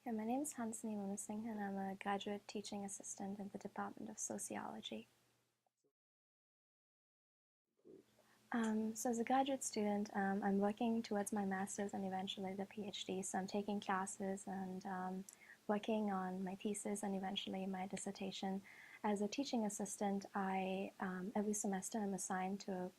Yeah, my name is Hansini Munasingh, and I'm a graduate teaching assistant in the Department of Sociology. So as a graduate student, I'm working towards my master's and eventually the PhD. So I'm taking classes and working on my thesis and eventually my dissertation. As a teaching assistant, I every semester I'm assigned to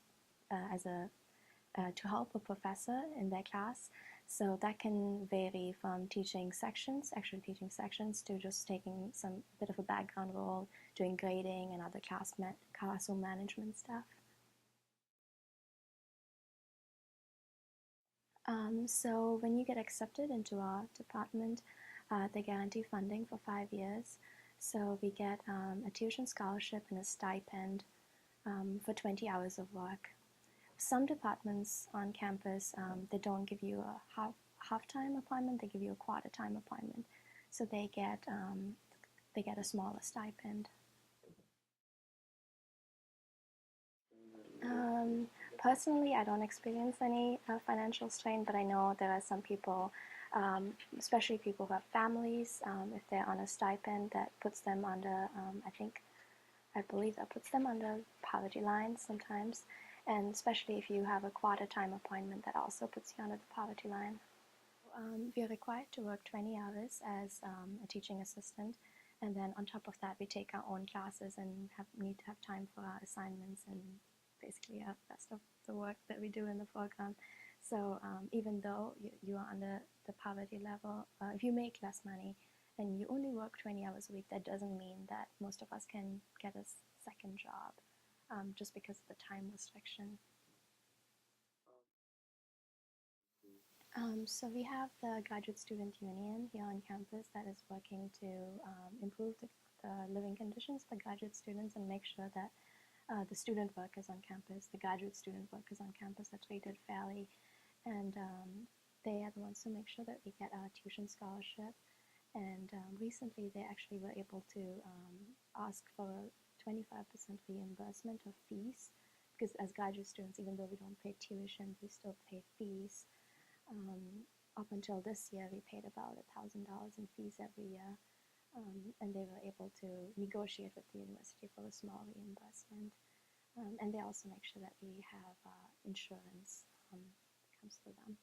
help a professor in their class. So that can vary from teaching sections, actually teaching sections, to just taking some bit of a background role, doing grading and other classroom management stuff. So when you get accepted into our department, they guarantee funding for 5 years. So we get a tuition scholarship and a stipend for 20 hours of work. Some departments on campus, they don't give you a half-time appointment, they give you a quarter-time appointment. So they get a smaller stipend. Personally, I don't experience any financial strain, but I know there are some people, especially people who have families, if they're on a stipend that puts them under, I believe that puts them under poverty line sometimes, and especially if you have a quarter-time appointment, that also puts you under the poverty line. We are required to work 20 hours as a teaching assistant, and then on top of that, we take our own classes and need to have time for our assignments and basically the rest of the work that we do in the program. So even though you are under the poverty level, if you make less money and you only work 20 hours a week, that doesn't mean that most of us can get a second job just because of the time restriction. So we have the Graduate Student Union here on campus that is working to improve the living conditions for graduate students and make sure that the student workers on campus, the graduate student workers on campus are treated fairly. And they are the ones who make sure that we get our tuition scholarship. And recently they actually were able to ask for 25% reimbursement of fees, because as graduate students, even though we don't pay tuition, we still pay fees. Up until this year, we paid about $1,000 in fees every year, and they were able to negotiate with the university for a small reimbursement. And they also make sure that we have insurance that comes through them.